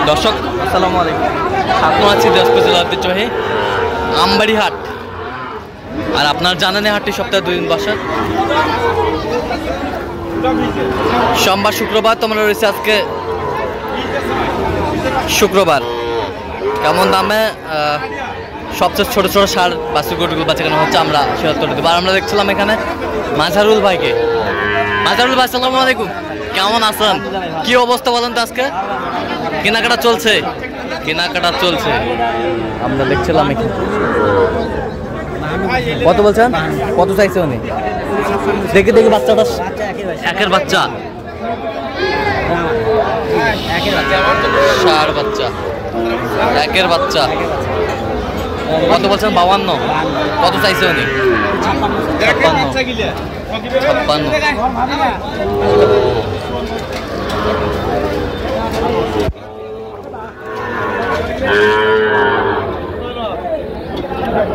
দর্শক আসসালামু আলাইকুম। এখন আছি দিনাজপুর জেলার ঐতিহ্যবাহী আমবাড়ি হাট। আর আপনার জানেন হাটটি সপ্তাহে 2 দিন বসে, সোমবার শুক্রবার। তোমরা রয়েছে আজকে শুক্রবার। কেমন দামে সবচেয়ে ছোট ছোট সার বাছুর গরুগুলো বাচ্চা কেন হচ্ছে আমরা সেটা তুলে দেবো। আর আমরা দেখছিলাম এখানে মাঝারুল ভাইকে। মাঝারুল ভাই আসসালামু আলাইকুম, কেমন আছেন? কি অবস্থা বলেন তো? আজকে কেনাকাটা চলছে, কেনাকাটা চলছে। আমরা দেখছিলাম এখানে। কত বলছেন? কত চাইছে উনি? দেখি দেখি বাচ্চাটা একের বাচ্চা, ষাঁড় বাচ্চা, একের বাচ্চা। কত বলছেন? 52। কত চাইছে উনি? 56।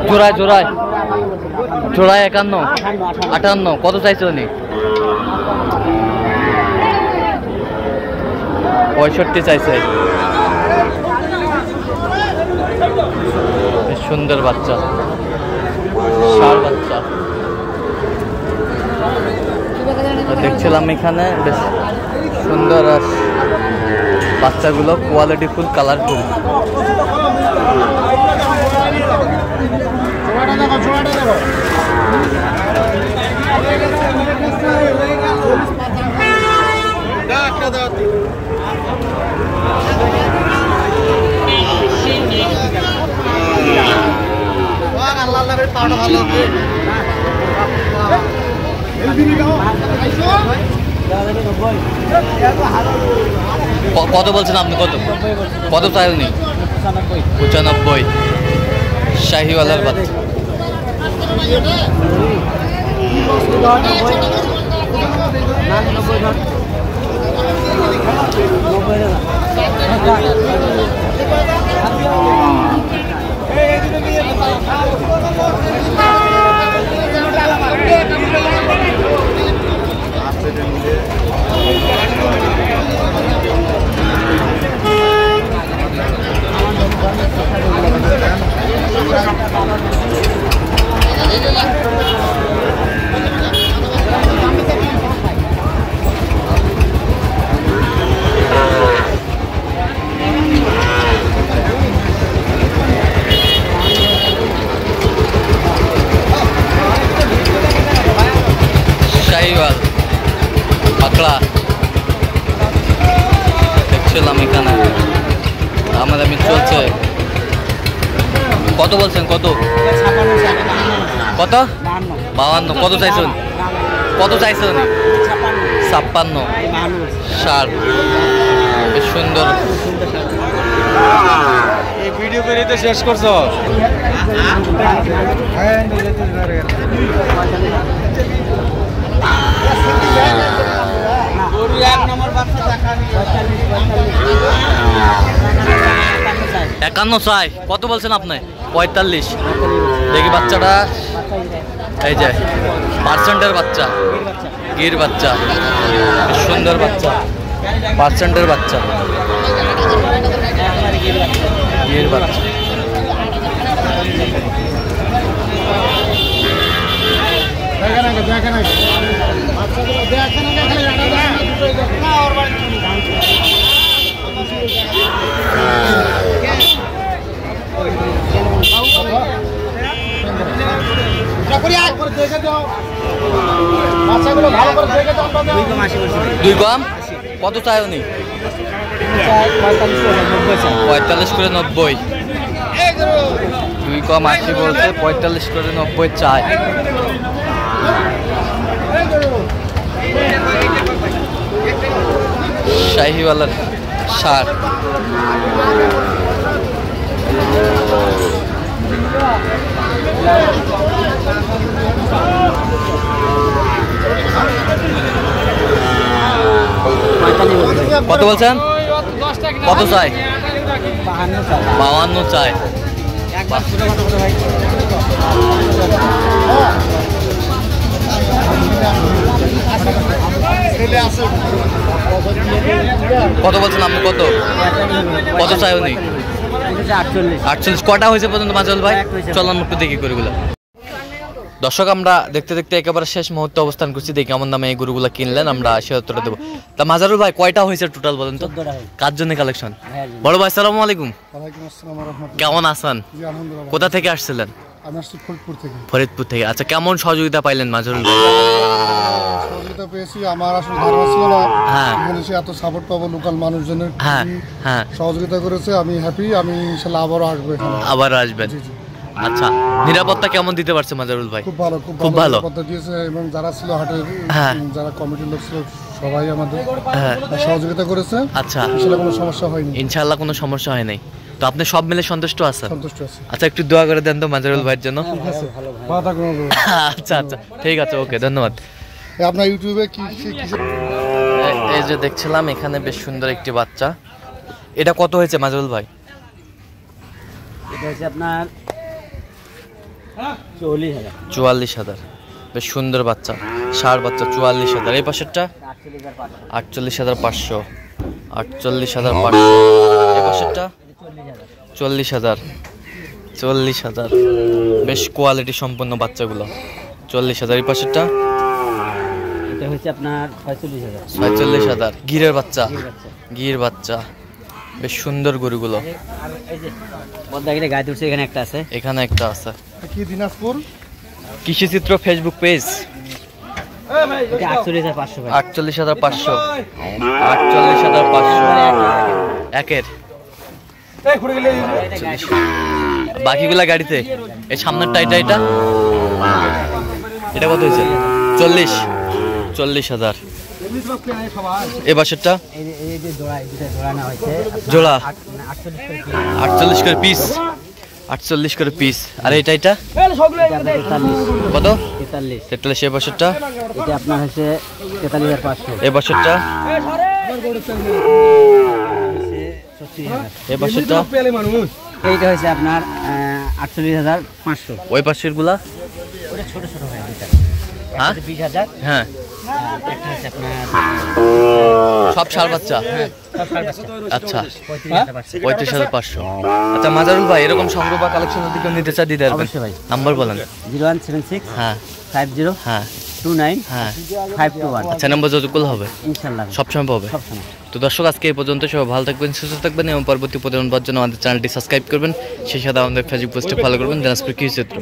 জোড়ায় জোড়ায় জোড়ায় 51, 58। কত চাইছে উনি? 65 চাইছে। সুন্দর বাচ্চা, ষাঁড় বাচ্চা দেখছিলাম এখানে। বেশ সুন্দর বাচ্চাগুলো, কোয়ালিটি ফুল, কালারফুল। কত বলছেন আপনি? কত কত চাইনি? 95। শাহিওয়ালার বাচ্চা। শাহিওয়াল পাকড়া দেখছিলাম এখানে। আমাদের চলছে। কত বলছেন? কত কত? 52। কত চাইছেন? কত চাইছেন? 56। ষাঁড়, বেশ সুন্দর। এই ভিডিও করে তো শেষ করছো। একান্ন চাই। কত বলছেন আপনি? 45। দেখি বাচ্চাটা, এই যে পার্সেন্টের বাচ্চা, গির বাচ্চা, সুন্দর বাচ্চা, পার্সেন্টের বাচ্চা, গির বাচ্চা। দুই কম। কত চাই উনি? 45 করে 90। 2 কম 80 বলছে, 45 করে 90 চাই। শাহিওয়ালার ষাঁড়। কত বলছেন? কত চাই? 52 চাই। কত বলছেন আপনি? কত কত চাই উনি? 48। কটা হয়েছে পর্যন্ত মাজরুল ভাই? চলুন একটু দেখি গরুগুলো। দর্শক, আমরা দেখতে দেখতে একেবারে শেষ মুহূর্তে অবস্থান করছি। দেখি কেমন দামে এই গরুগুলো কিনলেন, আমরা সে উত্তরটা দেবো। তা মাজরুল ভাই, কয়টা হয়েছে টোটাল বলেন তো? কার জন্য কালেকশন? বড় ভাই, আসসালামু আলাইকুম। কেমন আছেন? কোথা থেকে আসছিলেন? ফরিদপুর থেকে। আচ্ছা, কেমন সহযোগিতা পাইলেন মাজরুল ভাই? সহযোগিতা পেয়েছি, আমার আসলে ধারণা ছিল না হ্যাঁ এত সাপোর্ট পাবো। লোকাল মানুষজনের হ্যাঁ হ্যাঁ সহযোগিতা করেছে, আমি হ্যাপি। আমি ইনশাল্লাহ আবারও আসবো এখানে। আবার আসবেন? আচ্ছা, নিরাপত্তা কেমন দিতে পারছে মাজরুল ভাই? খুব ভালো, খুব ভালো নিরাপত্তা দিয়েছে, এবং যারা ছিল হাটের হ্যাঁ যারা কমিটির লোক ছিল সবাই আমাদের হ্যাঁ সহযোগিতা করেছে। আচ্ছা, ইনশাল্লাহ কোনো সমস্যা হয়নি। ইনশাআল্লাহ কোনো সমস্যা হয় নাই। তো আপনি সব মিলে সন্তুষ্ট আছেন? সন্তুষ্ট আছি। আচ্ছা, একটু দোয়া করে দেন তো মাজরুল ভাইয়ের জন্য। আচ্ছা আচ্ছা, ঠিক আছে, ওকে, ধন্যবাদ। আপনার ইউটিউবে কি এই যে দেখছিলাম এখানে বেশ সুন্দর একটি বাচ্চা। এটা কত হয়েছে মাজরুল ভাই? এটা হচ্ছে আপনার 44,000। বেশ সুন্দর বাচ্চা, ষাঁড় বাচ্চা, 44,000। এই পাশেরটা 48,500। 48,500। এই পাশেরটা 40,000। 40,000। বেশ কোয়ালিটি সম্পন্ন বাচ্চাগুলো। 40,000। এই পাশেরটা এটা হচ্ছে আপনার 46,000। 46,000। গিরের বাচ্চা, গির বাচ্চা, বেশ সুন্দর গরুগুলো। আর এই যে বদ্দাগিরে গায়ে তুলছে, এখানে একটা আছে। এখানে একটা আছে। কি দিনাজপুর কৃষিচিত্র ফেসবুক পেজ। এটা 48,500 ভাই। 48,500। 48,500 একের। বাকিগুলা গাড়িতে। এই সামনেরটা এটা এটা কত হয়েছে? 40,000। এ বাসেরটা এই যে জোড়া না হয়েছে জোড়া 48 48 করে করে পিস। 48 করে পিস। আর এটা এটা আপনার 43। কত? 43। 43। এ বাসেরটা এটা আপনার হচ্ছে 43,500। এ বাসেরটা 36,000। এ বাসেরটা এইটা হচ্ছে আপনার 48,500। ওই পাশের গুলা ওটা ছোট ছোট হয় দুইটা। হ্যাঁ 20,000। হ্যাঁ, একটা হচ্ছে আপনার সব ষাঁড় বাচ্চা। আচ্ছা, 35,500। 35,500। আচ্ছা মাজরুল ভাই, এরকম সংগ্রহ বা কালেকশন যদি কেউ নিতে চায় দিতে পারবেন? অবশ্যই ভাই। নাম্বার বলেন। 0176 হ্যাঁ 50 হ্যাঁ 29 হ্যাঁ 521। আচ্ছা, নাম্বার যতগুলো হবে ইনশাআল্লাহ সবসময় পাবে। সবসময়। তো দর্শক, আজকে এই পর্যন্ত। সবাই ভালো থাকবেন, সুস্থ থাকবেন এবং পরবর্তী প্রতিদিন পাওয়ার জন্য আমাদের চ্যানেলটি সাবস্ক্রাইব করবেন। সেই সাথে আমাদের ফেসবুক পোস্টে ফলো করবেন দিনাজপুর কৃষিচিত্র।